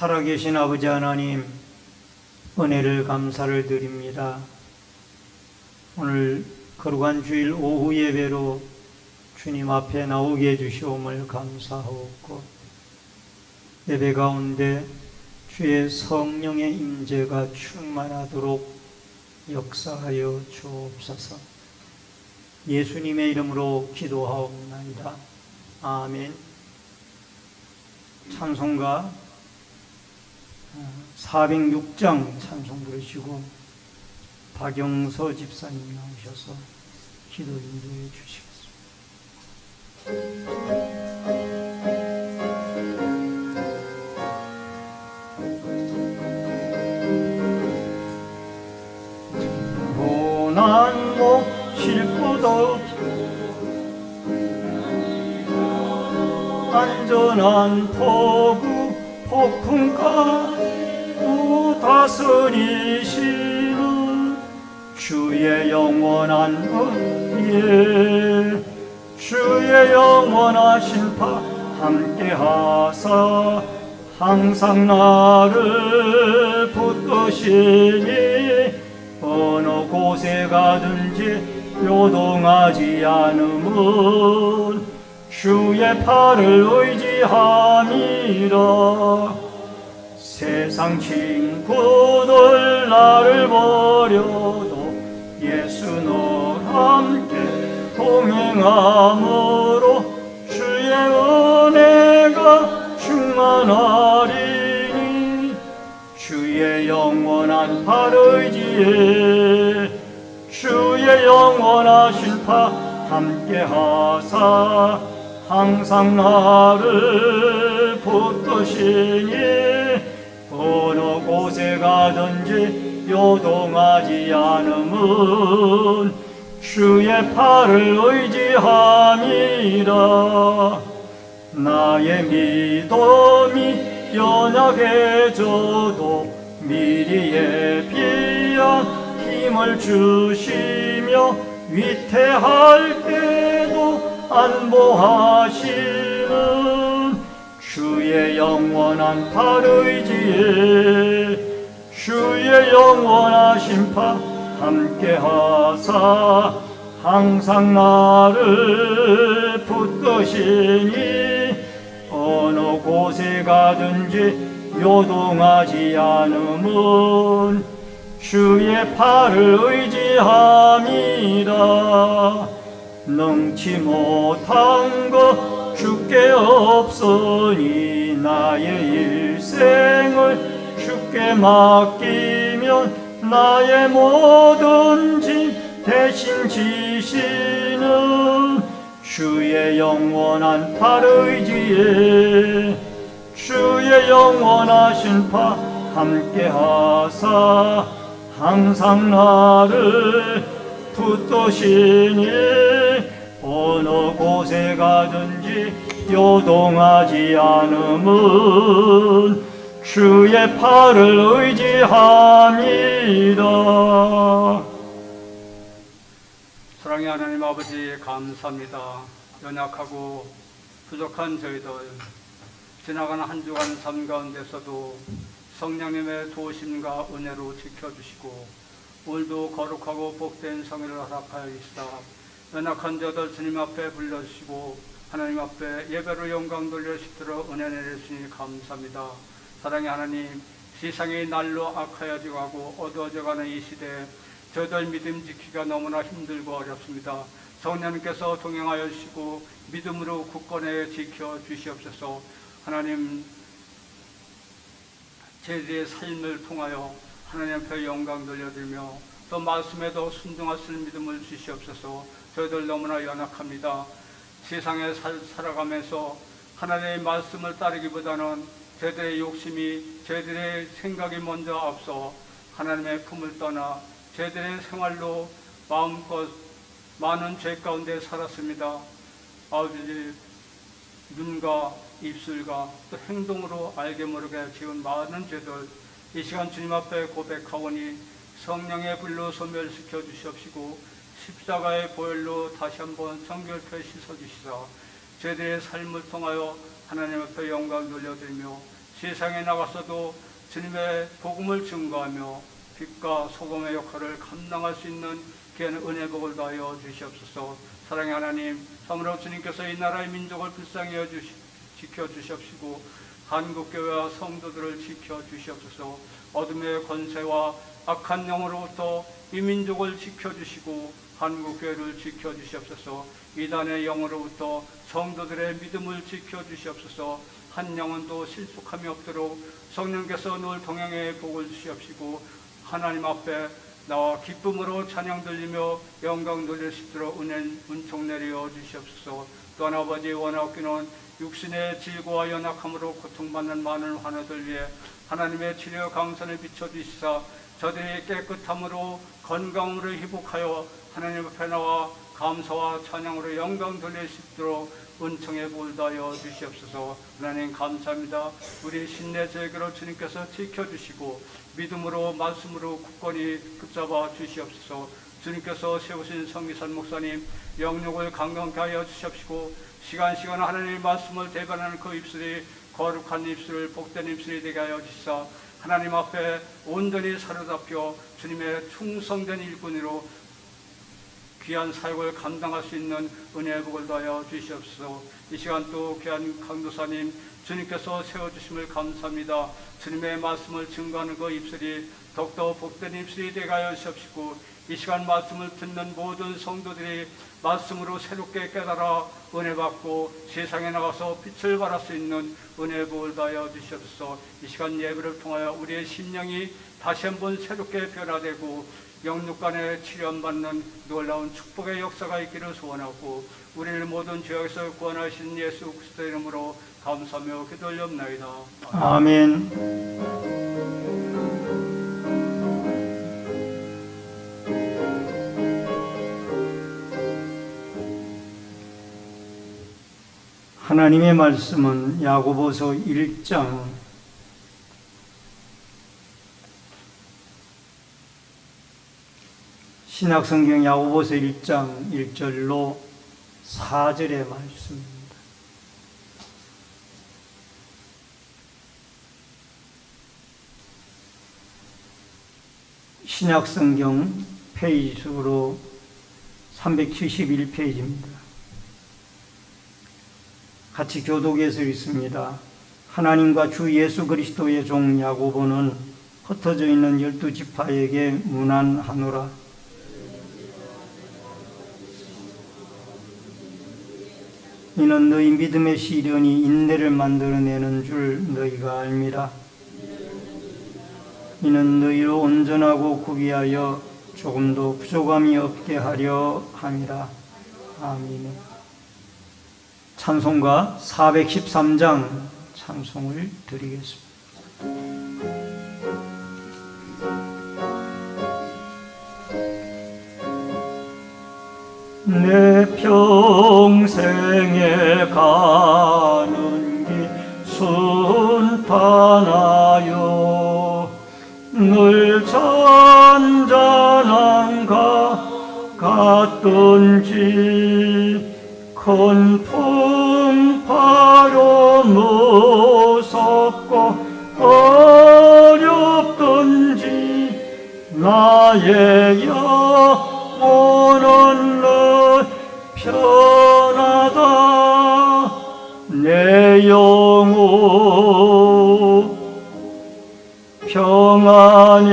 살아계신 아버지 하나님, 은혜를 감사를 드립니다. 오늘 거룩한 주일 오후 예배로 주님 앞에 나오게 해주시옴을 감사하옵고, 예배 가운데 주의 성령의 임재가 충만하도록 역사하여 주옵소서. 예수님의 이름으로 기도하옵나이다. 아멘. 찬송가 406장 찬송 부르시고 박영서 집사님 나오셔서 기도 인도해 주시겠습니다. 고난 몫일 것 없이 안전한 폭우 폭풍까지도 다스리시는 주의 영원한 은혜, 주의 영원하신 파 함께하사 항상 나를 붙드시니 어느 곳에 가든지 요동하지 않음은 주의 팔을 의지함이라. 세상 친구들 나를 버려도 예수 너 함께 동행함으로 주의 은혜가 충만하리니 주의 영원한 팔 의지에 주의 영원하신 파 함께하사 항상 나를 붙드시니 어느 곳에 가든지 요동하지 않음은 주의 팔을 의지함이라. 나의 믿음이 연약해져도 미리 예비한 힘을 주시며 위태할 때도 안보하시는 주의 영원한 팔 의지에 주의 영원하신 파 함께하사 항상 나를 붙드시니 어느 곳에 가든지 요동하지 않음은 주의 팔을 의지함이라. 능치 못한 것 주께 없으니 나의 일생을 주께 맡기면 나의 모든 짐 대신 지시는 주의 영원한 팔 의지에 주의 영원하신 파 함께하사 항상 나를 붙드시니 어느 곳에 가든지 요동하지 않음은 주의 팔을 의지함이다. 사랑의 하나님 아버지, 감사합니다. 연약하고 부족한 저희들 지나가는 한 주간 삶 가운데서도 성령님의 도우심과 은혜로 지켜주시고 오늘도 거룩하고 복된 성회를 허락하여 있사 연약한 저들 주님 앞에 불러주시고 하나님 앞에 예배로 영광 돌려주시도록 은혜 내려주시니 감사합니다. 사랑의 하나님, 세상이 날로 악하여지고 하고 어두워져가는 이 시대에 저희들 믿음 지키기가 너무나 힘들고 어렵습니다. 성령님께서 동행하여 주시고 믿음으로 굳건하게 지켜주시옵소서. 하나님, 저희들의 삶을 통하여 하나님 앞에 영광 돌려드리며 또 말씀에도 순종하실 믿음을 주시옵소서. 저희들 너무나 연약합니다. 세상에 살아가면서 하나님의 말씀을 따르기보다는 저희들의 욕심이, 저희들의 생각이 먼저 앞서 하나님의 품을 떠나 저희들의 생활로 마음껏 많은 죄 가운데 살았습니다. 아버지, 눈과 입술과 또 행동으로 알게 모르게 지은 많은 죄들 이 시간 주님 앞에 고백하오니 성령의 불로 소멸시켜 주시옵시고 십자가의 보혈로 다시 한번 성결케 씻어주시사 저희들의 삶을 통하여 하나님 앞에 영광 돌려드리며 세상에 나가서도 주님의 복음을 증거하며 빛과 소금의 역할을 감당할 수 있는 귀한 은혜 복을 다하여 주시옵소서. 사랑의 하나님, 참으로 주님께서 이 나라의 민족을 불쌍히 지켜주시옵시고 한국교회와 성도들을 지켜주시옵소서. 어둠의 권세와 악한 영으로부터 이 민족을 지켜주시고 한국교회를 지켜주시옵소서. 이단의 영으로부터 성도들의 믿음을 지켜주시옵소서. 한 영혼도 실속함이 없도록 성령께서 늘 동행의 복을 주시옵시고 하나님 앞에 나와 기쁨으로 찬양 들리며 영광 돌릴 수 있도록 은총 내려 주시옵소서. 또한 아버지 원하옵기는 육신의 질고와 연약함으로 고통받는 많은 환우들 위해 하나님의 치료 강선을 비춰주시사 저들이 깨끗함으로 건강으로 회복하여 하나님 앞에 나와 감사와 찬양으로 영광 돌릴 수 있도록 은총의 복을 다하여 주시옵소서. 하나님 감사합니다. 우리 신내 제기로 주님께서 지켜주시고 믿음으로 말씀으로 굳건히 붙잡아 주시옵소서. 주님께서 세우신 성기산 목사님 영육을 강건케 하여 주시옵시고 시간 하나님의 말씀을 대변하는 그 입술이 거룩한 입술, 복된 입술이 되게 하여 주시사 하나님 앞에 온전히 사로잡혀 주님의 충성된 일꾼으로 귀한 사역을 감당할 수 있는 은혜의 복을 다하여 주시옵소서. 이 시간 또 귀한 강도사님 주님께서 세워주심을 감사합니다. 주님의 말씀을 증거하는 그 입술이 더욱더 복된 입술이 되게 하여 주시옵시고 이 시간 말씀을 듣는 모든 성도들이 말씀으로 새롭게 깨달아 은혜 받고 세상에 나가서 빛을 발할 수 있는 은혜의 복을 다하여 주시옵소서. 이 시간 예배를 통하여 우리의 심령이 다시 한번 새롭게 변화되고 영육 간의 치료받는 놀라운 축복의 역사가 있기를 소원하고 우리를 모든 죄악에서 구원하신 예수 그리스도 이름으로 감사하며 기도 올려옵나이다. 아멘. 하나님의 말씀은 야고보서 1장 신약성경 야고보서 1장 1절로 4절의 말씀입니다. 신약성경 페이지 수로 371페이지입니다. 같이 교독해서 읽습니다. 하나님과 주 예수 그리스도의 종 야고보는 흩어져 있는 12지파에게 문안하노라. 이는 너희 믿음의 시련이 인내를 만들어내는 줄 너희가 알미라. 이는 너희로 온전하고 구비하여 조금도 부족함이 없게 하려 함이라. 아멘. 찬송가 413장 찬송을 드리겠습니다. 내 평생에 가는 길 순탄하여 늘 잔잔한 같던지 큰 풍파로 무섭고 어렵던지 나의 영혼은 늘 편하다. 내 영혼 평안해.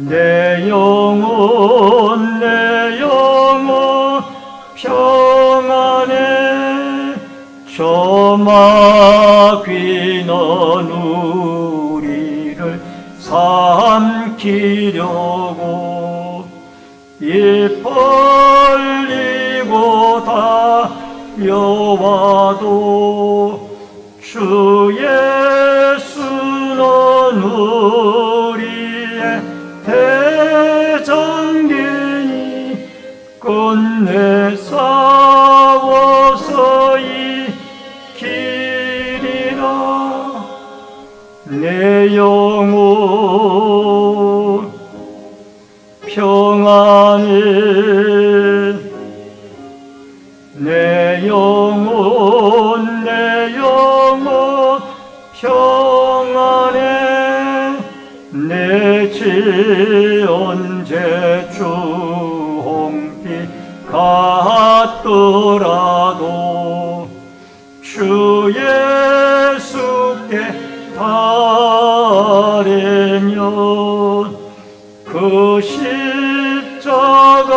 내 영혼 평안해. 조막귀는 우리를 삼키려고 입 벌리고 달려와도 주 예수는 우리의 대장이니 끝내 싸워서 이기리라. 내 영혼 평안해. 내 영혼 언제 주홍빛 같더라도 주 예수께 바라면 그 십자가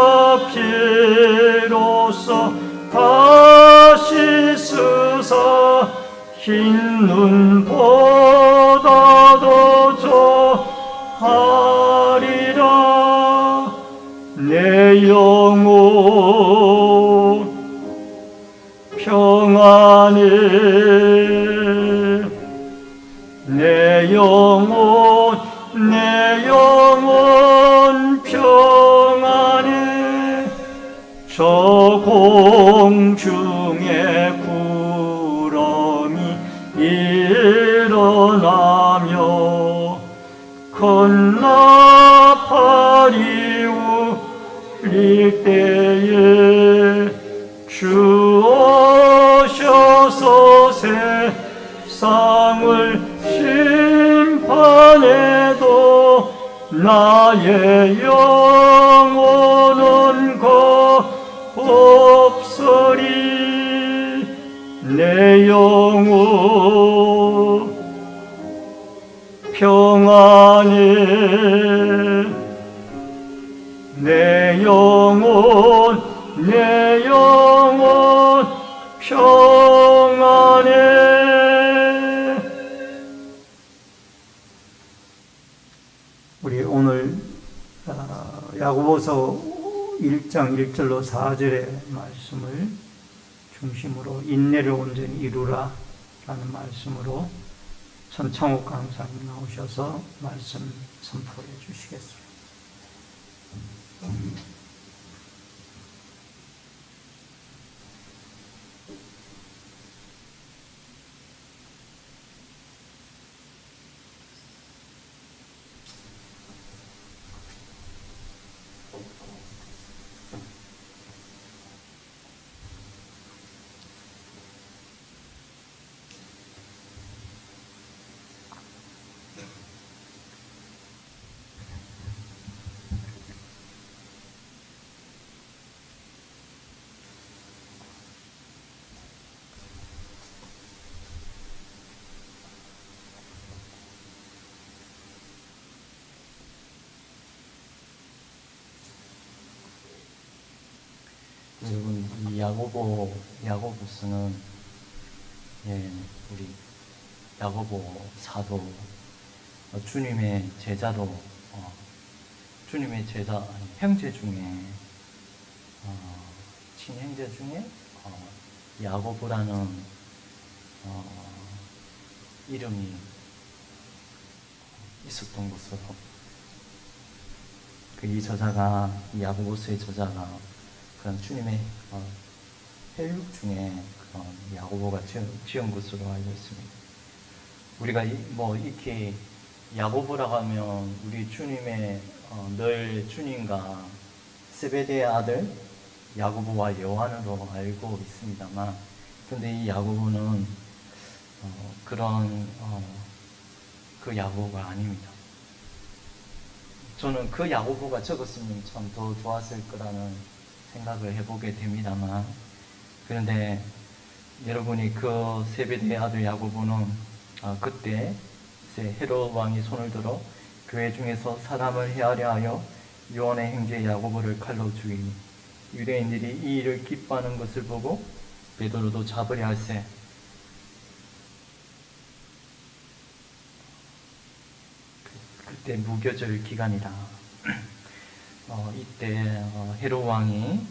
피로써 다시 쓰사 흰 눈보다도 더하리라. 내 영혼 평안해, 내 영혼 평안해. 저 공중에 구름이 일어나며 큰 나팔이 울릴 때에 주 오셔서 세상을 심판해도 나의 영혼은 겁없으리. 내 영혼 평안해, 내 영혼 평안해. 우리 오늘 야고보서 1장 1절로 4절의 말씀을 중심으로 인내를 온전히 이루라 라는 말씀으로 전창옥 강사님 나오셔서 말씀 선포해 주시겠습니다. 여러분, 이 야고보서는 우리 야고보 사도 주님의 제자로 주님의 제자 형제 중에 친형제 중에 야고보라는 이름이 있었던 것으로 이 저자가 이 야고보서의 저자가 그런 주님의 혈육 중에 그런 야고보가 지은 것으로 알고 있습니다. 우리가 이렇게 야고보라고 하면 우리 주님의 늘 주님과 세베대의 아들 야고보와 요한으로 알고 있습니다만, 근데 이 야고보는 그런 그 야고보가 아닙니다. 저는 그 야고보가 적었으면 참 더 좋았을 거라는 생각을 해보게 됩니다만, 그런데 여러분이 그 세베대의 아들 야고보는 그때 헤롯 왕이 손을 들어 교회 중에서 사람을 해하려 하여 요한의 형제 야고보를 칼로 죽이니 유대인들이 이 일을 기뻐하는 것을 보고 베드로도 잡으려 할세 그때 무교절 기간이라 이때 헤롯 왕이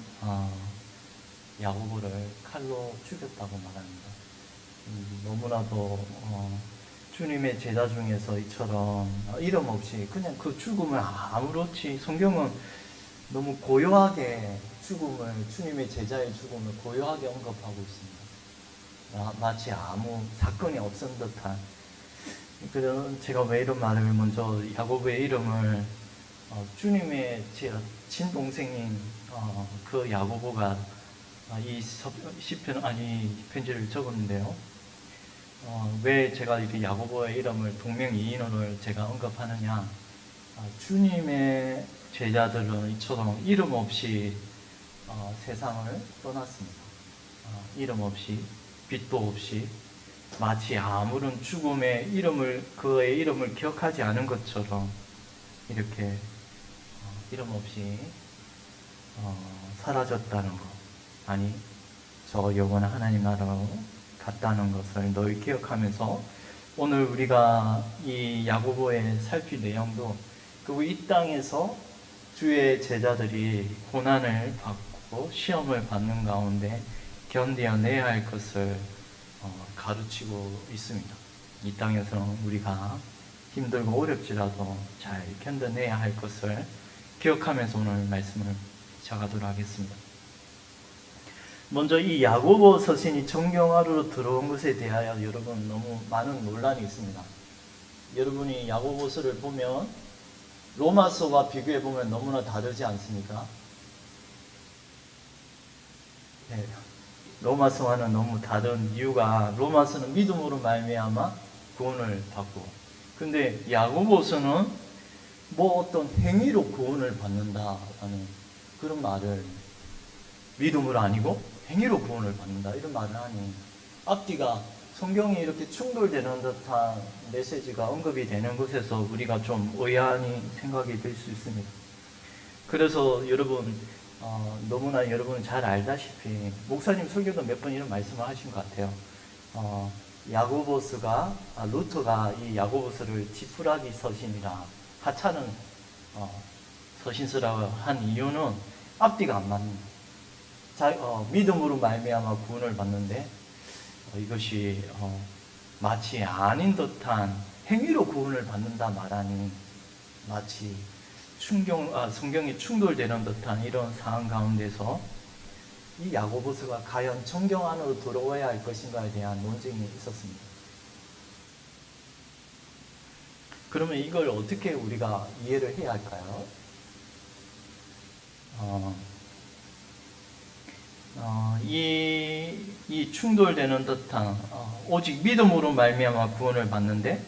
야고보를 칼로 죽였다고 말합니다. 너무나도 주님의 제자 중에서 이처럼 이름 없이 그냥 그 죽음을 아무렇지, 성경은 너무 고요하게 죽음을, 주님의 제자의 죽음을 고요하게 언급하고 있습니다. 마치 아무 사건이 없은 듯한. 그래서 제가 왜 이런 말을 먼저 야고보의 이름을 주님의 제 친동생인 그 야고보가 이 시편 편지를 적었는데요. 왜 제가 이렇게 야고보의 이름을 동명이인으로 제가 언급하느냐? 주님의 제자들은 이처럼 이름 없이 세상을 떠났습니다. 이름 없이, 빛도 없이, 마치 아무런 죽음의 그의 이름을 기억하지 않은 것처럼 이렇게 이름 없이 사라졌다는 것. 아니, 저 영원한 하나님 나라로 갔다는 것을 늘 기억하면서 오늘 우리가 이 야고보의 살필 내용도 그리고 이 땅에서 주의 제자들이 고난을 받고 시험을 받는 가운데 견뎌내야 할 것을 가르치고 있습니다. 이 땅에서는 우리가 힘들고 어렵지라도 잘 견뎌내야 할 것을 기억하면서 오늘 말씀을 시작하도록 하겠습니다. 먼저 이 야고보 서신이 정경 안으로 들어온 것에 대하여 여러분 너무 많은 논란이 있습니다. 여러분이 야고보서를 보면 로마서와 비교해 보면 너무나 다르지 않습니까? 네. 로마서와는 너무 다른 이유가 로마서는 믿음으로 말미암아 구원을 받고, 근데 야고보서는 뭐 어떤 행위로 구원을 받는다라는 그런 말을, 믿음으로 아니고 행위로 구원을 받는다 이런 말을 하니 앞뒤가 성경이 이렇게 충돌되는 듯한 메시지가 언급이 되는 곳에서 우리가 좀 의아하니 생각이 들 수 있습니다. 그래서 여러분 너무나 여러분은 잘 알다시피 목사님 설교도 몇 번 이런 말씀을 하신 것 같아요. 야고보서가 루터가 이 야고보서를 지푸라기 서신이라 하찮은 서신서라고 한 이유는 앞뒤가 안 맞는, 믿음으로 말미암아 구원을 받는데 이것이 마치 아닌 듯한 행위로 구원을 받는다 말하니 마치 성경이 충돌되는 듯한 이런 상황 가운데서 이 야고보서가 과연 성경 안으로 들어와야 할 것인가에 대한 논쟁이 있었습니다. 그러면 이걸 어떻게 우리가 이해를 해야 할까요? 이 충돌되는 듯한 오직 믿음으로 말미암아 구원을 받는데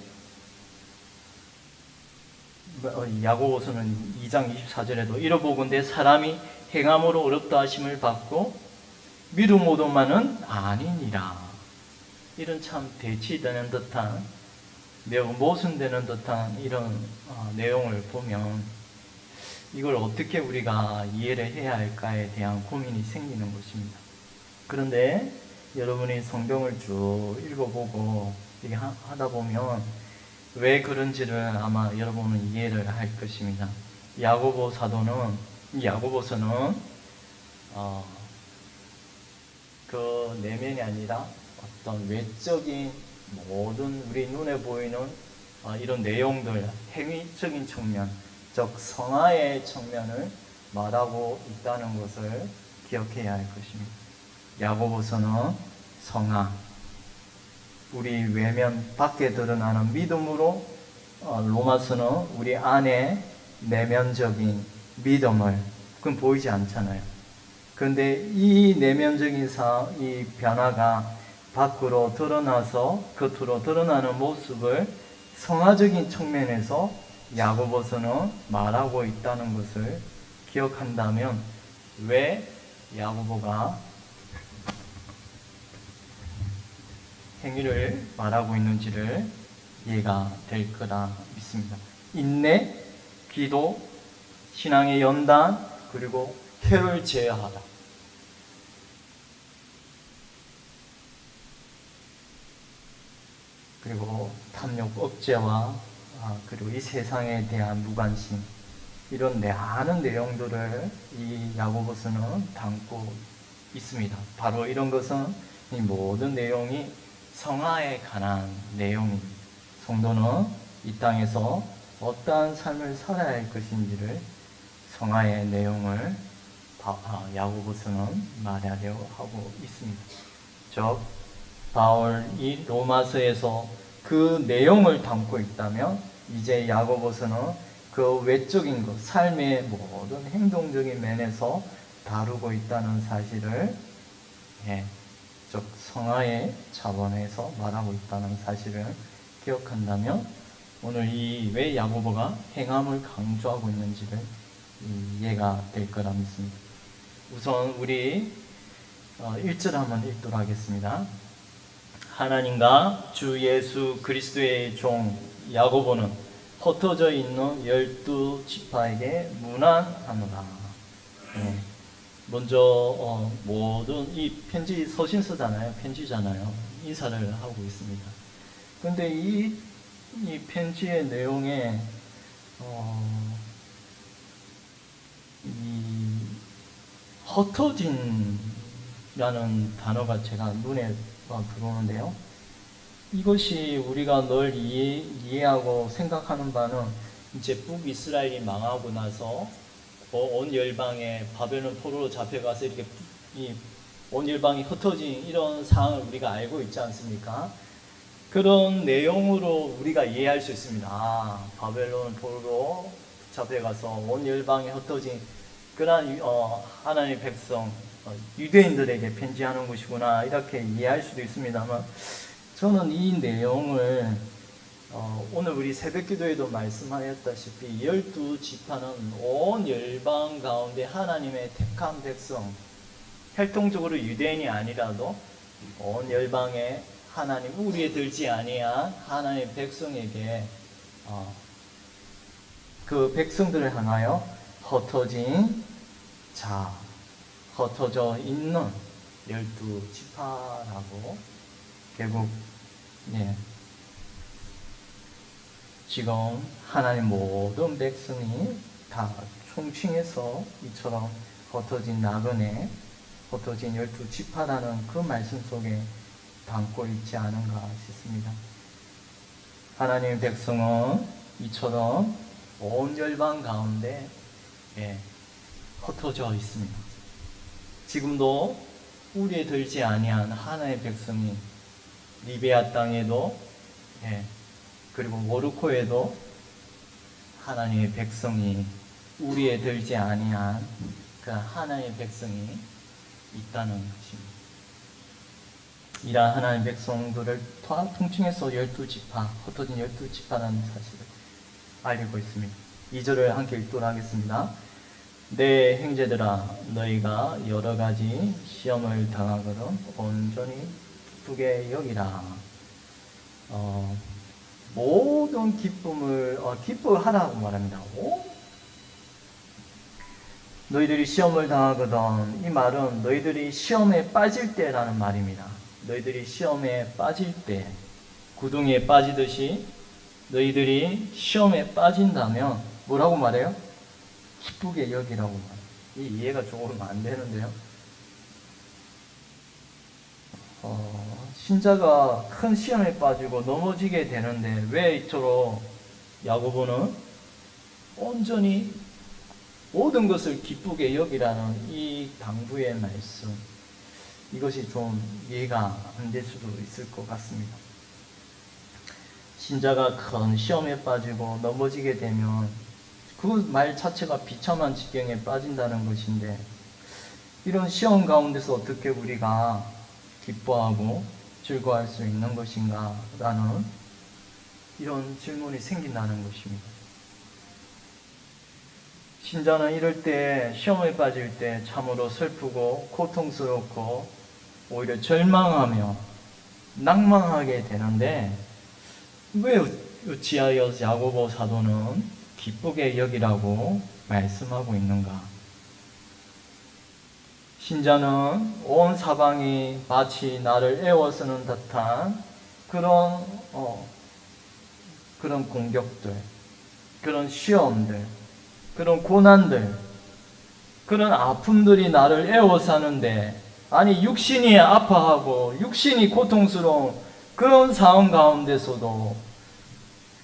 야고보서는 2장 24절에도 이러보건대 사람이 행함으로 어렵다 하심을 받고 믿음으로만은 아니니라, 이런 참 대치되는 듯한 매우 모순되는 듯한 이런 내용을 보면 이걸 어떻게 우리가 이해를 해야 할까에 대한 고민이 생기는 것입니다. 그런데 여러분이 성경을 쭉 읽어보고 이게 하다 보면 왜 그런지를 아마 여러분은 이해를 할 것입니다. 야고보서는 그 내면이 아니라 어떤 외적인 모든 우리 눈에 보이는 이런 내용들, 행위적인 측면, 즉 성화의 측면을 말하고 있다는 것을 기억해야 할 것입니다. 야고보서는 성화, 우리 외면 밖에 드러나는 믿음으로, 로마서는 우리 안에 내면적인 믿음을, 그건 보이지 않잖아요. 그런데 이 내면적인 이 변화가 밖으로 드러나서 겉으로 드러나는 모습을 성화적인 측면에서 야고보서는 말하고 있다는 것을 기억한다면 왜 야고보가 행위를 말하고 있는지를 이해가 될 거라 믿습니다. 인내, 기도, 신앙의 연단, 그리고 혀를 제어하다. 그리고 탐욕 억제와 그리고 이 세상에 대한 무관심, 이런 많은 내용들을 이 야고보서는 담고 있습니다. 바로 이런 것은 이 모든 내용이 성화에 관한 내용입니다. 성도는 이 땅에서 어떠한 삶을 살아야 할 것인지를 성화의 내용을 야고보서는 말하려고 하고 있습니다. 즉 바울이 로마서에서 그 내용을 담고 있다면 이제 야고보서는 그 외적인 것, 삶의 모든 행동적인 면에서 다루고 있다는 사실을 즉 성화의 차원에서 말하고 있다는 사실을 기억한다면 오늘 이 왜 야고보가 행함을 강조하고 있는지를 이해가 될 거라 믿습니다. 우선 우리 1절 한번 읽도록 하겠습니다. 하나님과 주 예수 그리스도의 종 야고보는 흩어져 있는 12지파에게 문안하노라. 네. 먼저 모든 이 편지 서신서잖아요. 편지잖아요. 인사를 하고 있습니다. 그런데 이 편지의 내용에 이 흩어진이라는 단어가 제가 눈에 들어오는데요. 이것이 우리가 늘 이해하고 생각하는 바는 이제 북이스라엘이 망하고 나서 온 열방에 바벨론 포로로 잡혀가서 이렇게 온 열방이 흩어진 이런 상황을 우리가 알고 있지 않습니까? 그런 내용으로 우리가 이해할 수 있습니다. 아, 바벨론 포로로 잡혀가서 온 열방에 흩어진 그러한 하나님의 백성 유대인들에게 편지하는 것이구나 이렇게 이해할 수도 있습니다만, 저는 이 내용을 오늘 우리 새벽기도에도 말씀하였다시피 12지파는 온 열방 가운데 하나님의 택한 백성, 혈통적으로 유대인이 아니라도 온 열방에 하나님 우리에 들지 아니한 하나님의 백성에게 그 백성들을 향하여 흩어진 자, 흩어져 있는 12지파라고 결국 지금 하나님 모든 백성이 다 총칭해서 이처럼 흩어진 나그네, 흩어진 12지파라는 그 말씀 속에 담고 있지 않은가 싶습니다. 하나님의 백성은 이처럼 온 열방 가운데 흩어져 있습니다. 지금도 우리에 들지 아니한 하나님의 백성이 리베아 땅에도 그리고 모로코에도 하나님의 백성이 우리에 들지 아니한 그 하나님의 백성이 있다는 것입니다. 이러한 하나님의 백성들을 통칭해서 12지파, 흩어진 12지파라는 사실을 알리고 있습니다. 2절을 함께 읽도록 하겠습니다. 내 형제들아, 너희가 여러 가지 시험을 당하거든 온전히 기쁘게 여기라. 모든 기쁨을 기뻐하라고 말합니다. 너희들이 시험을 당하거든, 이 말은 너희들이 시험에 빠질 때라는 말입니다. 너희들이 시험에 빠질 때, 구덩이에 빠지듯이 너희들이 시험에 빠진다면 뭐라고 말해요? 기쁘게 여기라고 말해요. 이 이해가 조금 안 되는데요. 신자가 큰 시험에 빠지고 넘어지게 되는데 왜 이토록 야고보는 온전히 모든 것을 기쁘게 여기라는 이 당부의 말씀, 이것이 좀 이해가 안 될 수도 있을 것 같습니다. 신자가 큰 시험에 빠지고 넘어지게 되면 그 말 자체가 비참한 지경에 빠진다는 것인데, 이런 시험 가운데서 어떻게 우리가 기뻐하고 즐거워할 수 있는 것인가 라는 이런 질문이 생긴다는 것입니다. 신자는 이럴 때, 시험에 빠질 때 참으로 슬프고 고통스럽고 오히려 절망하며 낭망하게 되는데, 왜 어찌하여 야고보 사도는 기쁘게 여기라고 말씀하고 있는가? 신자는 온 사방이 마치 나를 애워쓰는 듯한 그런 공격들, 그런 시험들, 그런 고난들, 그런 아픔들이 나를 애워싸는데, 아니 육신이 아파하고 육신이 고통스러운 그런 상황 가운데서도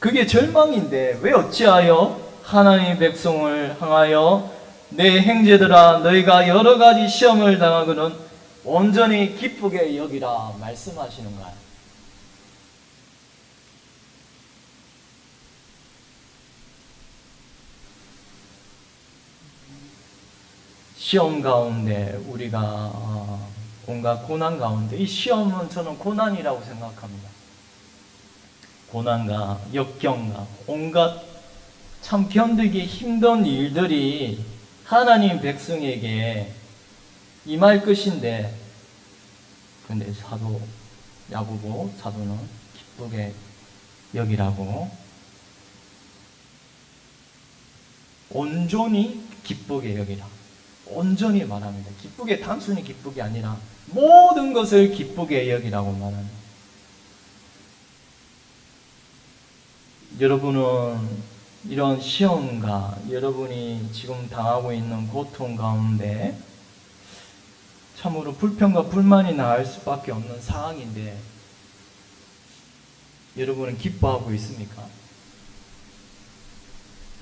그게 절망인데 왜 어찌하여 하나님의 백성을 향하여 내 형제들아, 너희가 여러 가지 시험을 당하거든 온전히 기쁘게 여기라 말씀하시는가? 시험 가운데 우리가 온갖 고난 가운데, 이 시험은 저는 고난이라고 생각합니다. 고난과 역경과 온갖 참 견디기 힘든 일들이 하나님 백성에게 임할 것인데, 근데 사도 야고보 사도는 기쁘게 여기라고, 온전히 기쁘게 여기라, 온전히 말합니다. 기쁘게, 단순히 기쁘게 아니라 모든 것을 기쁘게 여기라고 말합니다. 여러분은 이런 시험과 여러분이 지금 당하고 있는 고통 가운데 참으로 불평과 불만이 나을 수밖에 없는 상황인데, 여러분은 기뻐하고 있습니까?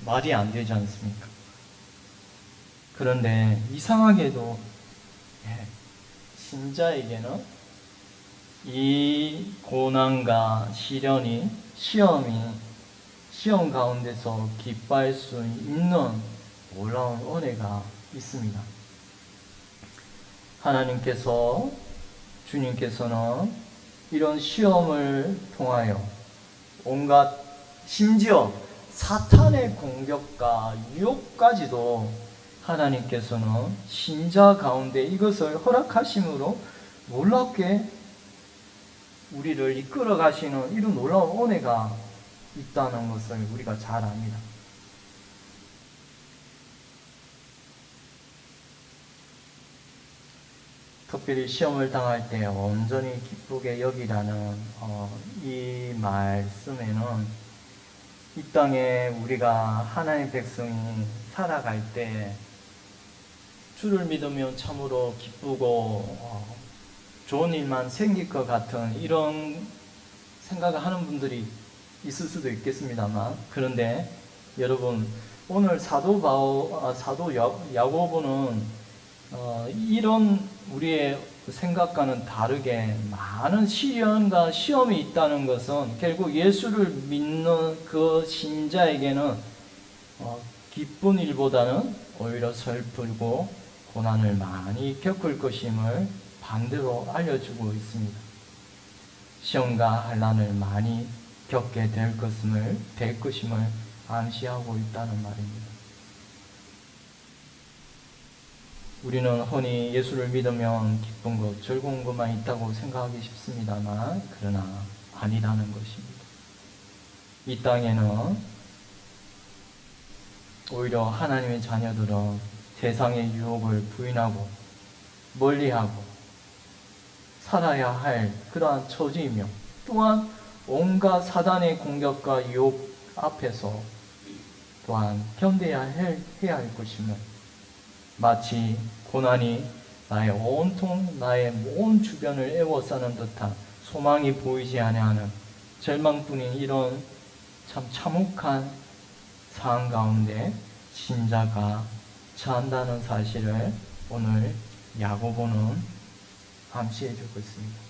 말이 안 되지 않습니까? 그런데 이상하게도 신자에게는 이 고난과 시련이, 시험 가운데서 기뻐할 수 있는 놀라운 은혜가 있습니다. 하나님께서, 주님께서는 이런 시험을 통하여 온갖, 심지어 사탄의 공격과 유혹까지도 하나님께서는 신자 가운데 이것을 허락하심으로 놀랍게 우리를 이끌어 가시는 이런 놀라운 은혜가 있다는 것을 우리가 잘 압니다. 특별히 시험을 당할 때 온전히 기쁘게 여기라는 이 말씀에는 이 땅에 우리가 하나님의 백성이 살아갈 때 주를 믿으면 참으로 기쁘고 좋은 일만 생길 것 같은 이런 생각을 하는 분들이 있을 수도 있겠습니다만, 그런데 여러분, 오늘 사도 야고보는 이런 우리의 생각과는 다르게 많은 시련과 시험이 있다는 것은 결국 예수를 믿는 그 신자에게는 기쁜 일보다는 오히려 슬프고 고난을 많이 겪을 것임을 반대로 알려주고 있습니다. 시험과 환난을 많이 겪게 될 것임을 암시하고 있다는 말입니다. 우리는 흔히 예수를 믿으면 기쁜 것, 즐거운 것만 있다고 생각하기 쉽습니다만, 그러나 아니라는 것입니다. 이 땅에는 오히려 하나님의 자녀들은 세상의 유혹을 부인하고 멀리하고 살아야 할 그러한 처지이며, 또한 온갖 사단의 공격과 유혹 앞에서 또한 견뎌야 해야 할 것임을, 마치 고난이 나의 온 주변을 에워싸는 듯한 소망이 보이지 아니하는 절망뿐인 이런 참 참혹한 상황 가운데 신자가 처한다는 사실을 오늘 야고보는 암시해 주고 있습니다.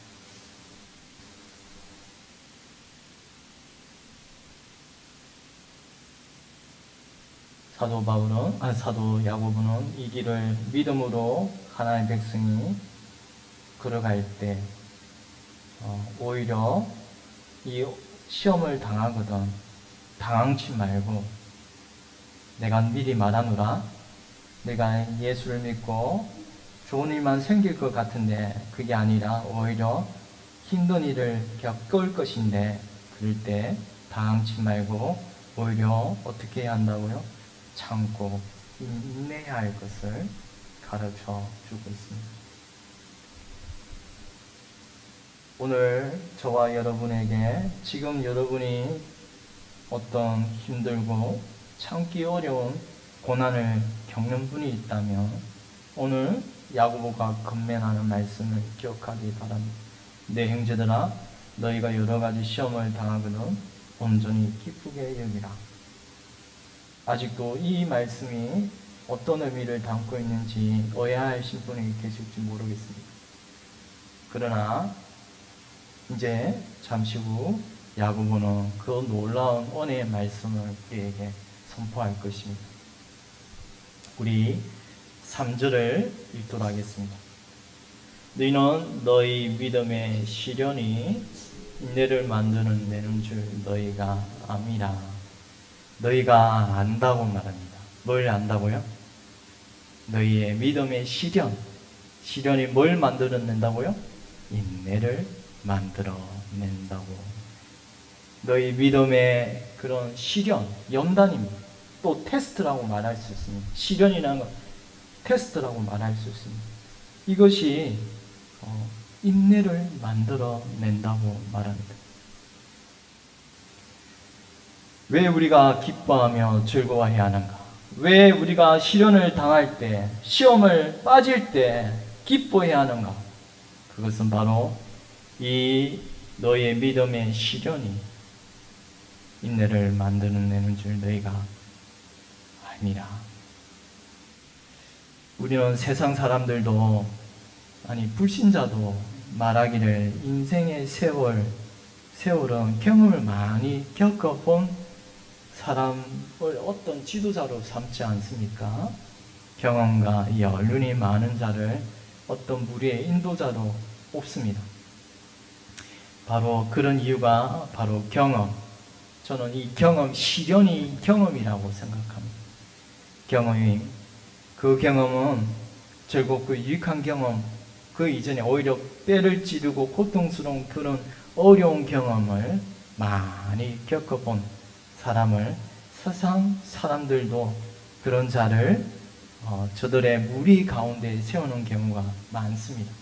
사도 야고보는 이 길을 믿음으로 하나님의 백성이 걸어갈 때 오히려 이 시험을 당하거든 당황치 말고, 내가 미리 말하노라, 내가 예수를 믿고 좋은 일만 생길 것 같은데 그게 아니라 오히려 힘든 일을 겪을 것인데, 그럴 때 당황치 말고 오히려 어떻게 해야 한다고요? 참고 인내해야 할 것을 가르쳐 주고 있습니다. 오늘 저와 여러분에게 지금 여러분이 어떤 힘들고 참기 어려운 고난을 겪는 분이 있다면 오늘 야고보가 건면하는 말씀을 기억하기 바랍니다. 내 형제들아, 너희가 여러 가지 시험을 당하거든 온전히 기쁘게 여기라. 아직도 이 말씀이 어떤 의미를 담고 있는지 오해하신 분이 계실지 모르겠습니다. 그러나 이제 잠시 후 야고보는 그 놀라운 은혜의 말씀을 우리에게 선포할 것입니다. 우리 3절을 읽도록 하겠습니다. 너희는 너희 믿음의 시련이 인내를 만드는 줄 너희가 암이라. 너희가 안다고 말합니다. 뭘 안다고요? 너희의 믿음의 시련이 뭘 만들어낸다고요? 인내를 만들어낸다고. 너희 믿음의 그런 시련, 연단입니다. 또 테스트라고 말할 수 있습니다. 시련이라는 건 테스트라고 말할 수 있습니다. 이것이 인내를 만들어낸다고 말합니다. 왜 우리가 기뻐하며 즐거워해야 하는가? 왜 우리가 시련을 당할 때, 시험을 빠질 때 기뻐해야 하는가? 그것은 바로 이 너의 믿음의 시련이 인내를 만들어내는 줄 너희가 아니라. 우리는 세상 사람들도, 아니 불신자도 말하기를 인생의 세월은 경험을 많이 겪어본 사람을 어떤 지도자로 삼지 않습니까? 경험과 연륜이 많은 자를 어떤 무리의 인도자로 뽑습니다. 바로 그런 이유가 바로 경험. 저는 이 경험, 시련이 경험이라고 생각합니다. 그 경험은 즐겁고 유익한 경험, 그 이전에 오히려 뼈를 찌르고 고통스러운 그런 어려운 경험을 많이 겪어본 사람을, 세상 사람들도 그런 자를 저들의 무리 가운데 세우는 경우가 많습니다.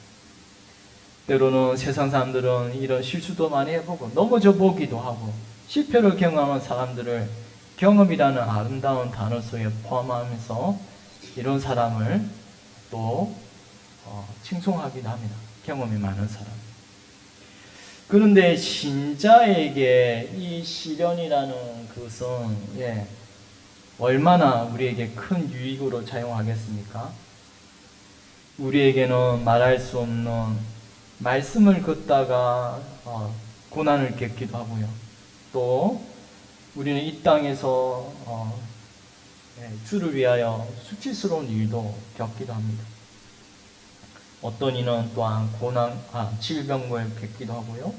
때로는 세상 사람들은 이런 실수도 많이 해보고 넘어져 보기도 하고 실패를 경험한 사람들을 경험이라는 아름다운 단어 속에 포함하면서 이런 사람을 또 칭송하기도 합니다. 경험이 많은 사람. 그런데 신자에게 이 시련이라는 것은 얼마나 우리에게 큰 유익으로 작용하겠습니까? 우리에게는 말할 수 없는 말씀을 걷다가 고난을 겪기도 하고요. 또 우리는 이 땅에서 주를 위하여 수치스러운 일도 겪기도 합니다. 어떤 이는 또한 질병을 겪기도 하고요.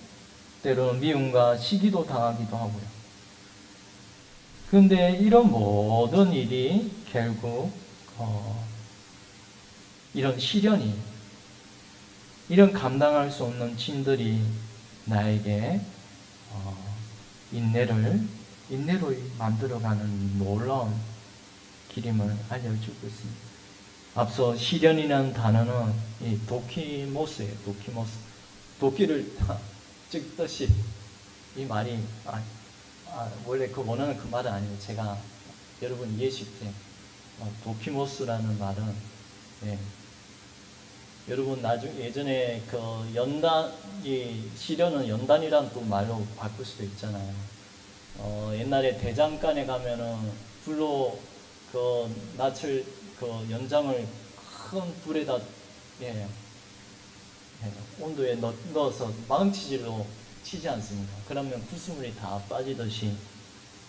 때로는 미움과 시기도 당하기도 하고요. 그런데 이런 모든 일이 결국 이런 시련이, 이런 감당할 수 없는 짐들이 나에게 인내로 만들어가는 놀라운 길임을 알려주고 있습니다. 앞서 시련이라는 단어는 이 도키모스예요. 도끼를 찍듯이, 이 말이 원래 그 원하는 그 말은 아니에요. 제가 여러분 이해 쉽게 도키모스라는 말은 여러분 나중에 예전에 그 연단, 이 시련은 연단이라는 또 말로 바꿀 수도 있잖아요. 옛날에 대장간에 가면은 불로 그 낯을 그 연장을 큰 불에다 온도에 넣어서 망치질로 치지 않습니까? 그러면 구슬물이 다 빠지듯이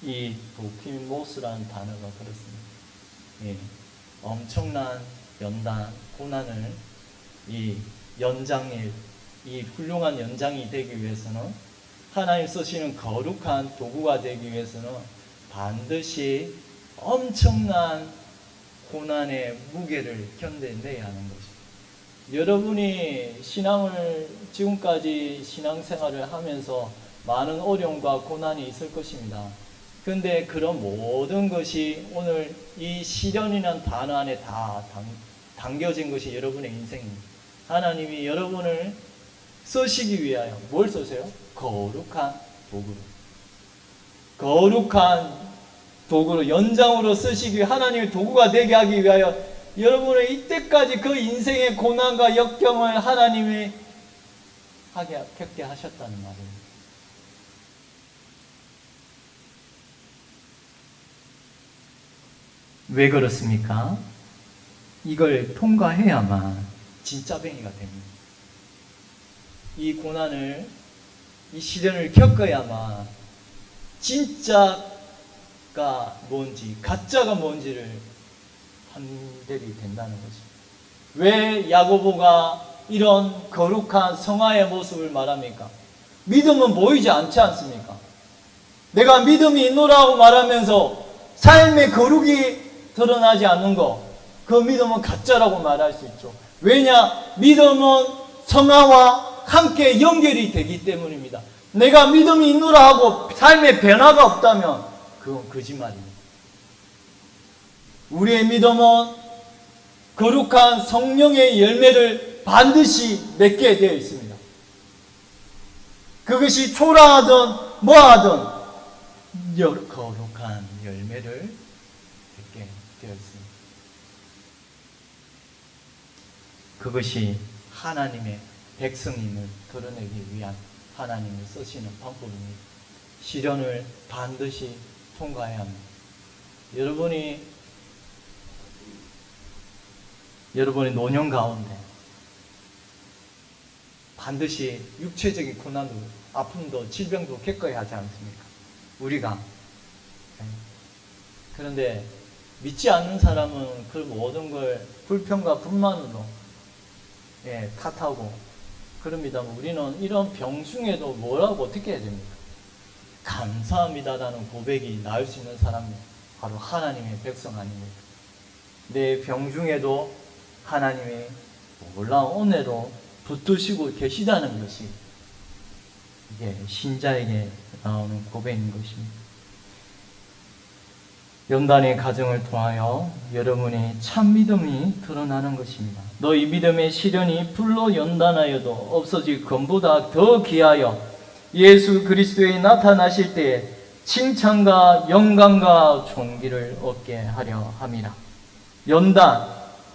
이 도키모스라는 단어가 그렇습니다. 엄청난 연단, 고난을 이 훌륭한 연장이 되기 위해서는, 하나님 쓰시는 거룩한 도구가 되기 위해서는 반드시 엄청난 고난의 무게를 견뎌내야 하는 것입니다. 여러분이 지금까지 신앙생활을 하면서 많은 어려움과 고난이 있을 것입니다. 그런데 그런 모든 것이 오늘 이 시련이라는 단어 안에 다 담겨진 것이 여러분의 인생입니다. 하나님이 여러분을 쓰시기 위하여 뭘 쓰세요? 거룩한 도구로 연장으로 쓰시기 위해, 하나님의 도구가 되게 하기 위하여 여러분의 이때까지 그 인생의 고난과 역경을 하나님이 겪게 하셨다는 말입니다. 왜 그렇습니까? 이걸 통과해야만 진짜뱅이가 됩니다. 이 고난을, 이 시련을 겪어야만 진짜가 뭔지, 가짜가 뭔지를 판별이 된다는 거죠. 왜 야고보가 이런 거룩한 성화의 모습을 말합니까? 믿음은 보이지 않지 않습니까? 내가 믿음이 있노라고 말하면서 삶의 거룩이 드러나지 않는 거, 그 믿음은 가짜라고 말할 수 있죠. 왜냐? 믿음은 성화와 함께 연결이 되기 때문입니다. 내가 믿음이 있노라 하고 삶의 변화가 없다면 그건 거짓말입니다. 우리의 믿음은 거룩한 성령의 열매를 반드시 맺게 되어 있습니다. 그것이 초라하든 뭐하든 거룩한 열매를 맺게 되어 있습니다. 그것이 하나님의 백성임을 드러내기 위한 하나님이 쓰시는 방법입니다. 시련을 반드시 통과해야 합니다. 여러분이 노년 가운데 반드시 육체적인 고난도, 아픔도, 질병도 겪어야 하지 않습니까? 우리가. 그런데 믿지 않는 사람은 그 모든 걸 불평과 불만으로 탓하고 그럽니다. 우리는 이런 병 중에도 뭐라고 어떻게 해야 됩니까? 감사합니다라는 고백이 나올 수 있는 사람이 바로 하나님의 백성 아닙니까? 내 병 중에도 하나님의 놀라운 은혜로 붙드시고 계시다는 것이 이게 신자에게 나오는 고백인 것입니다. 연단의 가정을 통하여 여러분의 참 믿음이 드러나는 것입니다. 너희 믿음의 시련이 불로 연단하여도 없어질 것보다 더 귀하여 예수 그리스도에 나타나실 때에 칭찬과 영광과 존귀를 얻게 하려 함이라. 연단,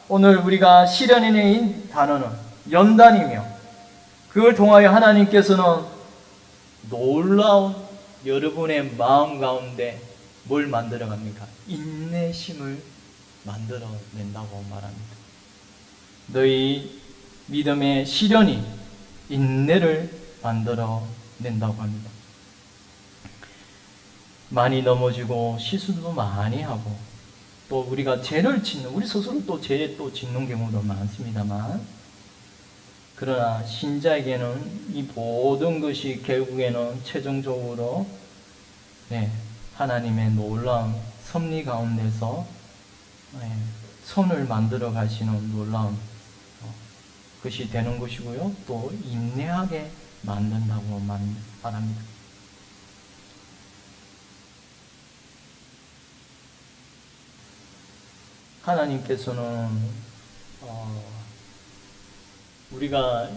오늘 우리가 시련인의 단어는 연단이며 그걸 통하여 하나님께서는 놀라운 여러분의 마음 가운데 뭘 만들어 갑니까? 인내심을 만들어 낸다고 말합니다. 너희 믿음의 시련이 인내를 만들어 낸다고 합니다. 많이 넘어지고 실수도 많이 하고 또 우리가 죄를 짓는, 우리 스스로 또 죄 또 짓는 경우도 많습니다만, 그러나 신자에게는 이 모든 것이 결국에는 최종적으로 하나님의 놀라운 섭리 가운데서 선을 만들어 가시는 놀라운 것이 되는 것이고요. 또 인내하게 만든다고 말합니다. 하나님께서는 우리가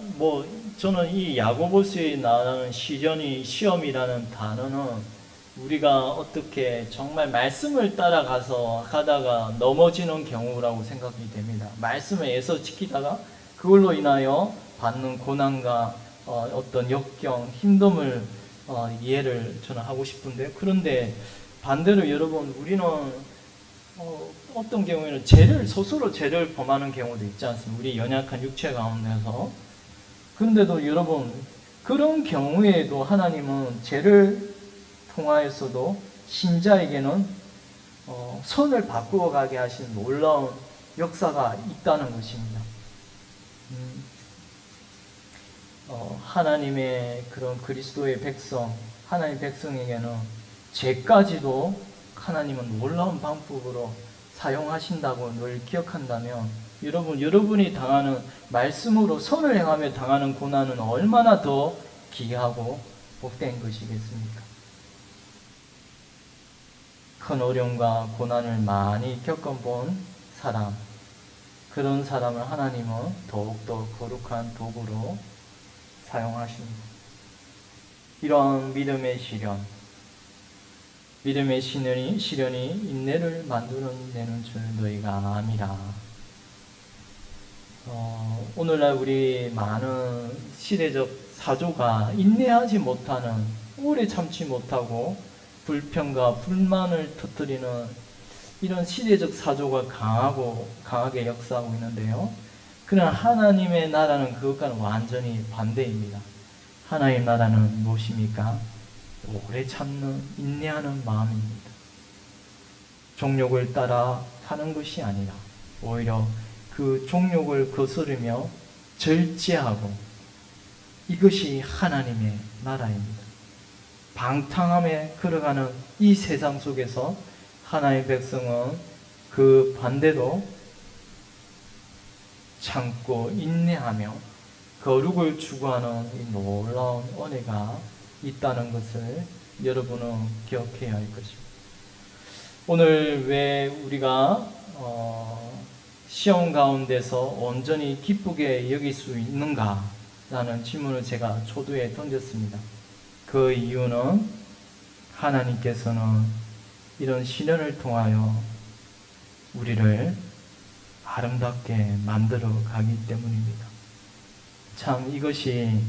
저는 이 야고보서에 나오는 시험이라는 단어는 우리가 어떻게 정말 말씀을 따라가서 가다가 넘어지는 경우라고 생각이 됩니다. 말씀에 애써 지키다가 그걸로 인하여 받는 고난과 어떤 역경, 힘듦을 이해를 저는 하고 싶은데, 그런데 반대로 여러분, 우리는 어떤 경우에는 스스로 죄를 범하는 경우도 있지 않습니까? 우리 연약한 육체 가운데서. 그런데도 여러분, 그런 경우에도 하나님은 죄를 통하여서도 신자에게는 선을 바꾸어 가게 하시는 놀라운 역사가 있다는 것입니다. 하나님의 그런 그리스도의 백성, 하나님 백성에게는 죄까지도 하나님은 놀라운 방법으로 사용하신다고 늘 기억한다면, 여러분이 당하는, 말씀으로 선을 행하며 당하는 고난은 얼마나 더 귀하고 복된 것이겠습니까? 큰 어려움과 고난을 많이 겪어본 사람, 그런 사람을 하나님은 더욱더 거룩한 도구로 사용하십니다. 이러한 믿음의 시련이 인내를 만들어내는 줄 너희가 암이라. 오늘날 우리 많은 시대적 사조가 인내하지 못하는, 오래 참지 못하고 불평과 불만을 터뜨리는 이런 시대적 사조가 강하게 역사하고 있는데요. 그러나 하나님의 나라는 그것과는 완전히 반대입니다. 하나님의 나라는 무엇입니까? 오래 참는, 인내하는 마음입니다. 종욕을 따라 사는 것이 아니라 오히려 그 종욕을 거스르며 절제하고 이것이 하나님의 나라입니다. 방탕함에 걸어가는 이 세상 속에서 하나님의 백성은 그 반대로 참고 인내하며 거룩을 추구하는 이 놀라운 은혜가 있다는 것을 여러분은 기억해야 할 것입니다. 오늘 왜 우리가 시험 가운데서 온전히 기쁘게 여길 수 있는가? 라는 질문을 제가 초두에 던졌습니다. 그 이유는 하나님께서는 이런 시련을 통하여 우리를 아름답게 만들어 가기 때문입니다. 참 이것이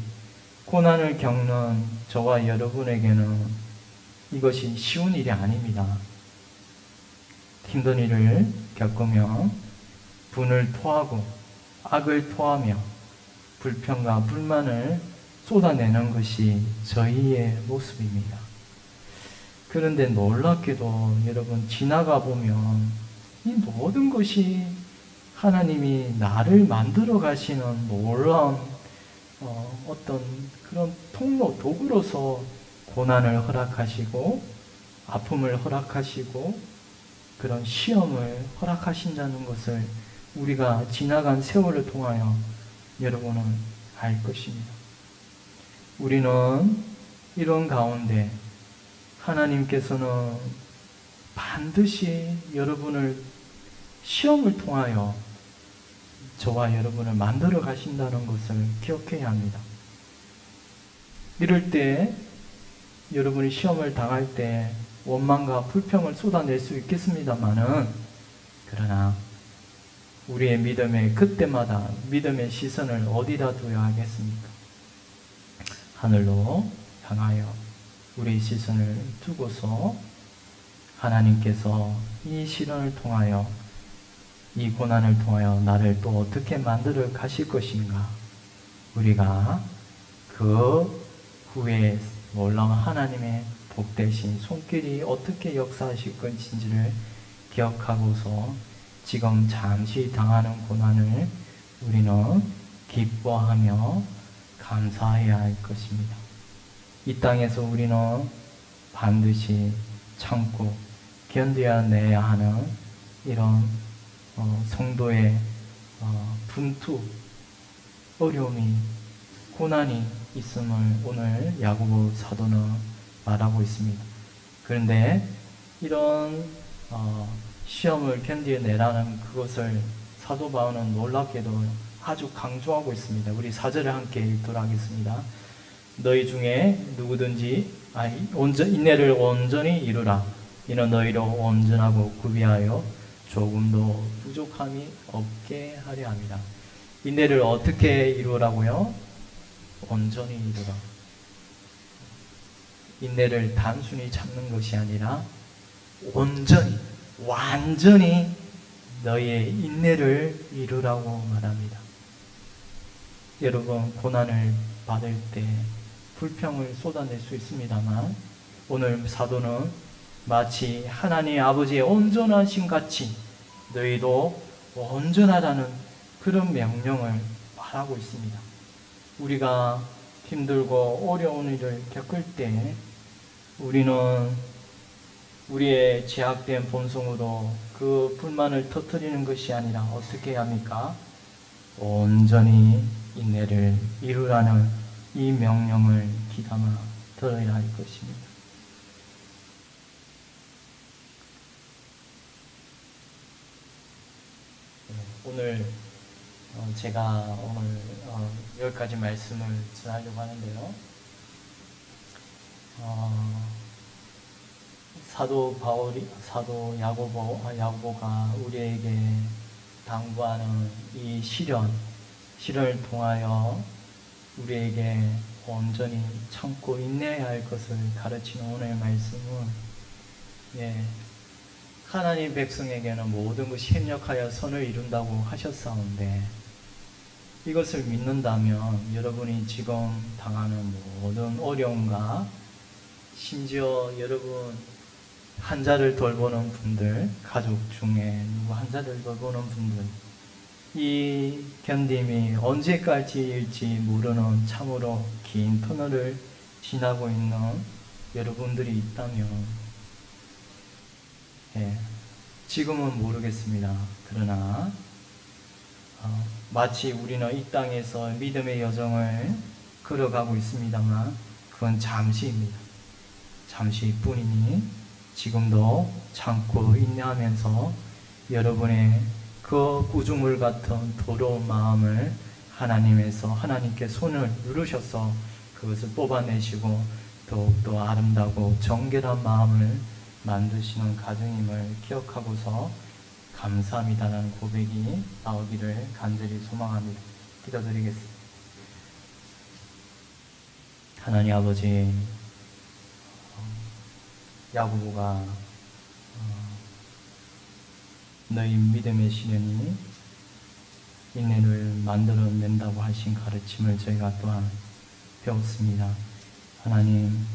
고난을 겪는 저와 여러분에게는 이것이 쉬운 일이 아닙니다. 힘든 일을 겪으며 분을 토하고 악을 토하며 불평과 불만을 쏟아내는 것이 저희의 모습입니다. 그런데 놀랍게도 여러분 지나가 보면 이 모든 것이 하나님이 나를 만들어 가시는 놀라운 어떤 그런 통로, 도구로서 고난을 허락하시고 아픔을 허락하시고 그런 시험을 허락하신다는 것을 우리가 지나간 세월을 통하여 여러분은 알 것입니다. 우리는 이런 가운데 하나님께서는 반드시 여러분을 시험을 통하여 저와 여러분을 만들어 가신다는 것을 기억해야 합니다. 이럴 때 여러분이 시험을 당할 때 원망과 불평을 쏟아낼 수 있겠습니다만은 그러나 우리의 믿음의 그때마다 믿음의 시선을 어디다 둬야 하겠습니까? 하늘로 향하여 우리의 시선을 두고서 하나님께서 이 시련을 통하여 이 고난을 통하여 나를 또 어떻게 만들어 가실 것인가? 우리가 그 후에 놀라운 하나님의 복되신 손길이 어떻게 역사하실 것인지를 기억하고서 지금 잠시 당하는 고난을 우리는 기뻐하며 감사해야 할 것입니다. 이 땅에서 우리는 반드시 참고 견뎌내야 하는 이런 성도의 분투, 어려움이, 고난이 있음을 오늘 야고보 사도는 말하고 있습니다. 그런데 이런 시험을 견뎌내라는 그것을 사도 바울은 놀랍게도 아주 강조하고 있습니다. 우리 4절을 함께 읽도록 하겠습니다. 너희 중에 누구든지 인내를 온전히 이루라. 이는 너희로 온전하고 구비하여 조금도 부족함이 없게 하려 합니다. 인내를 어떻게 이루라고요? 온전히 이루라. 인내를 단순히 참는 것이 아니라 온전히, 완전히 너희의 인내를 이루라고 말합니다. 여러분, 고난을 받을 때 불평을 쏟아낼 수 있습니다만 오늘 사도는 마치 하나님 아버지의 온전하신 같이 너희도 온전하다는 그런 명령을 말하고 있습니다. 우리가 힘들고 어려운 일을 겪을 때 우리는 우리의 제약된 본성으로 그 불만을 터뜨리는 것이 아니라 어떻게 해야 합니까? 온전히 인내를 이루라는 이 명령을 귀담아 들어야 할 것입니다. 오늘 제가 오늘 10가지 말씀을 전하려고 하는데요. 사도 야고보가 우리에게 당부하는 이 시련을 통하여 우리에게 온전히 참고 인내해야 할 것을 가르치는 오늘의 말씀은 하나님 백성에게는 모든 것이 협력하여 선을 이룬다고 하셨사온데 이것을 믿는다면 여러분이 지금 당하는 모든 어려움과 심지어 여러분 환자를 돌보는 분들, 가족 중에 누구 환자를 돌보는 분들, 이 견딤이 언제까지일지 모르는 참으로 긴 터널을 지나고 있는 여러분들이 있다면, 지금은 모르겠습니다. 그러나 마치 우리는 이 땅에서 믿음의 여정을 걸어가고 있습니다만 그건 잠시입니다. 잠시뿐이니 지금도 참고 인내하면서 여러분의 그 구주물 같은 더러운 마음을 하나님께 손을 누르셔서 그것을 뽑아내시고 더욱더 아름다고 정결한 마음을 만드시는 가정임을 기억하고서 감사합니다라는 고백이 나오기를 간절히 소망합니다. 기도드리겠습니다. 하나님 아버지, 야고보가 너희 믿음의 시련이 인내를 만들어낸다고 하신 가르침을 저희가 또한 배웠습니다. 하나님,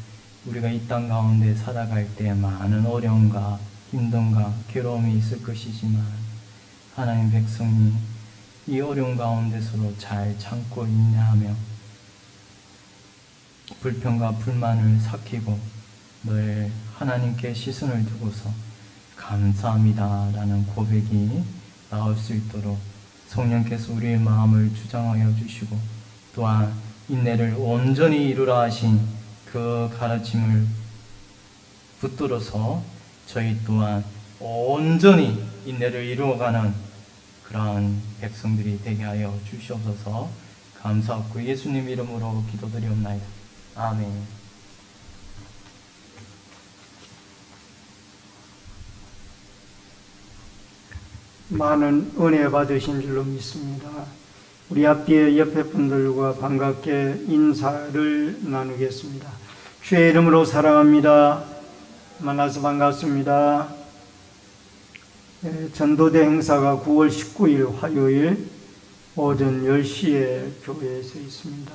우리가 이 땅 가운데 살아갈 때 많은 어려움과 힘듦과 괴로움이 있을 것이지만 하나님 백성이 이 어려움 가운데서도 잘 참고 인내하며 불평과 불만을 삭히고 늘 하나님께 시선을 두고서 감사합니다 라는 고백이 나올 수 있도록 성령께서 우리의 마음을 주장하여 주시고 또한 인내를 온전히 이루라 하신 그 가르침을 붙들어서 저희 또한 온전히 인내를 이루어가는 그러한 백성들이 되게 하여 주시옵소서. 감사하고 예수님 이름으로 기도드리옵나이다. 아멘. 많은 은혜 받으신 줄로 믿습니다. 우리 앞뒤에 옆에 분들과 반갑게 인사를 나누겠습니다. 주의 이름으로 사랑합니다. 만나서 반갑습니다. 전도대 행사가 9월 19일 화요일 오전 10시에 교회에서 있습니다.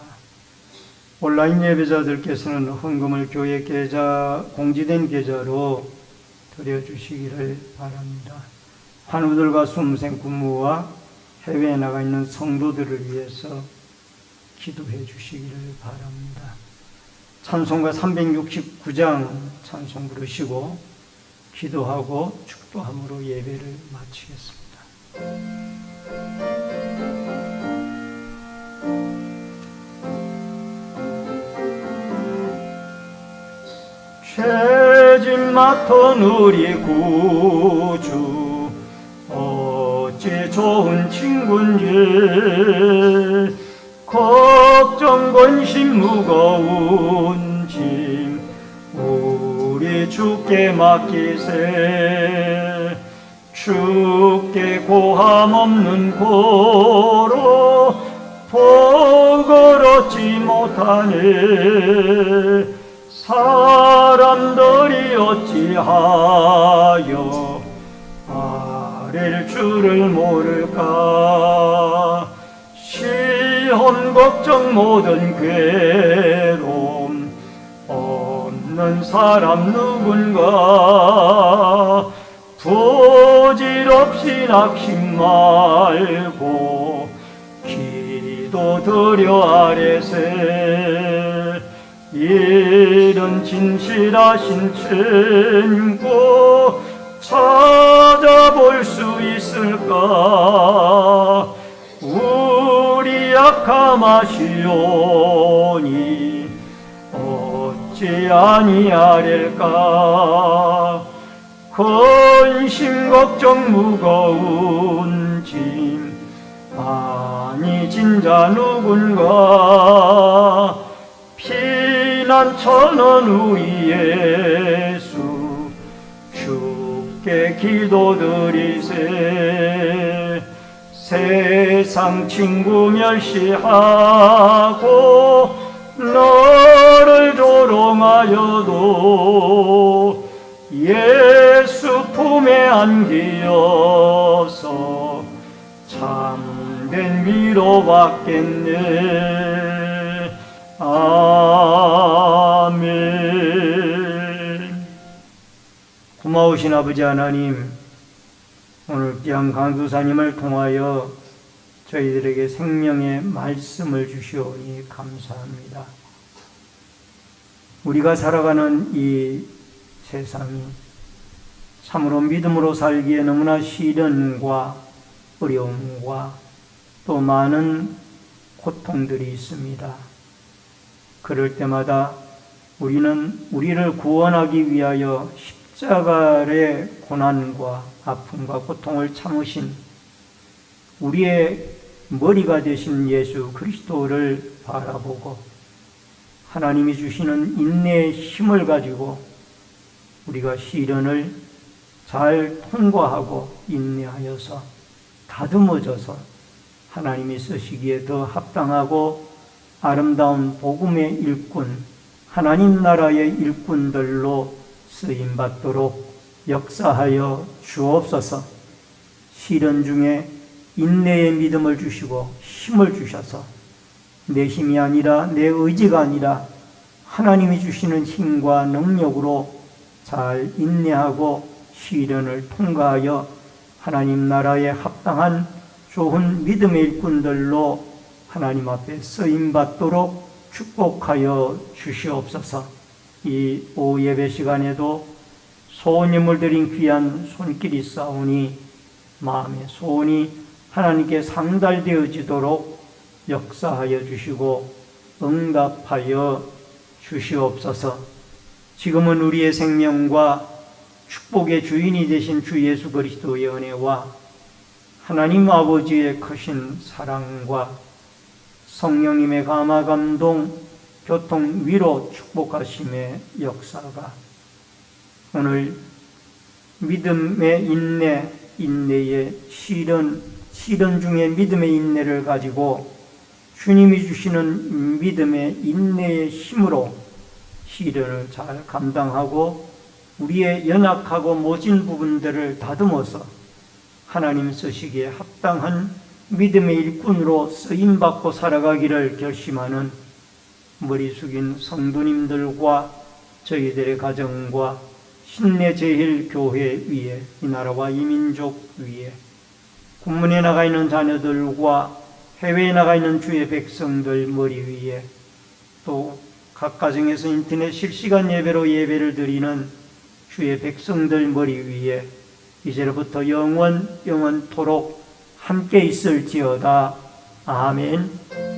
온라인 예배자들께서는 헌금을 교회 계좌, 공지된 계좌로 드려주시기를 바랍니다. 환우들과 수험생 군무와 해외에 나가 있는 성도들을 위해서 기도해 주시기를 바랍니다. 찬송가 369장 찬송 부르시고 기도하고 축도함으로 예배를 마치겠습니다. 죄짐 맡은 우리 구주 어찌 좋은 친구인지 걱정 근심 무거운 짐 우리 주께 맡기세. 주께 고함 없는 고로 복을 얻지 못하네. 사람들이 어찌하여 아랠 줄을 모를까. 시험 걱정 모든 괴로움 없는 사람 누군가. 부질없이 낙심 말고 기도드려 아뢰세. 이런 진실하신 친구 찾아볼 수 있을까. 우리 약함하시오니 어찌 아니하릴까. 근심 걱정 무거운 짐 아니 진자 누군가. 피난처는 우리 예수 주께 기도드리세. 세상 친구 멸시하고 너를 조롱하여도 예수 품에 안기어서 참된 위로받겠네. 아멘. 고마우신 아버지 하나님, 오늘 귀한 강두사님을 통하여 저희들에게 생명의 말씀을 주시오니 감사합니다. 우리가 살아가는 이 세상이 참으로 믿음으로 살기에 너무나 시련과 어려움과 또 많은 고통들이 있습니다. 그럴 때마다 우리는 우리를 구원하기 위하여 십자가의 고난과 아픔과 고통을 참으신 우리의 머리가 되신 예수 그리스도를 바라보고 하나님이 주시는 인내의 힘을 가지고 우리가 시련을 잘 통과하고 인내하여서 다듬어져서 하나님이 쓰시기에 더 합당하고 아름다운 복음의 일꾼, 하나님 나라의 일꾼들로 쓰임받도록 역사하여 주옵소서. 시련 중에 인내의 믿음을 주시고 힘을 주셔서 내 힘이 아니라 내 의지가 아니라 하나님이 주시는 힘과 능력으로 잘 인내하고 시련을 통과하여 하나님 나라에 합당한 좋은 믿음의 일꾼들로 하나님 앞에 쓰임받도록 축복하여 주시옵소서. 이 오후 예배 시간에도 소원임을 드린 귀한 손길이 싸우니 마음의 소원이 하나님께 상달되어지도록 역사하여 주시고 응답하여 주시옵소서. 지금은 우리의 생명과 축복의 주인이 되신 주 예수 그리스도의 은혜와 하나님 아버지의 크신 사랑과 성령님의 감화 감동 교통 위로 축복하심의 역사가 오늘 믿음의 인내, 인내의 시련 중에 믿음의 인내를 가지고 주님이 주시는 믿음의 인내의 힘으로 시련을 잘 감당하고 우리의 연약하고 모진 부분들을 다듬어서 하나님 쓰시기에 합당한 믿음의 일꾼으로 쓰임받고 살아가기를 결심하는 머리 숙인 성도님들과 저희들의 가정과 신내제일교회 위에 이 나라와 이 민족 위에 군문에 나가 있는 자녀들과 해외에 나가 있는 주의 백성들 머리 위에 또 각 가정에서 인터넷 실시간 예배로 예배를 드리는 주의 백성들 머리 위에 이제로부터 영원토록 함께 있을지어다. 아멘.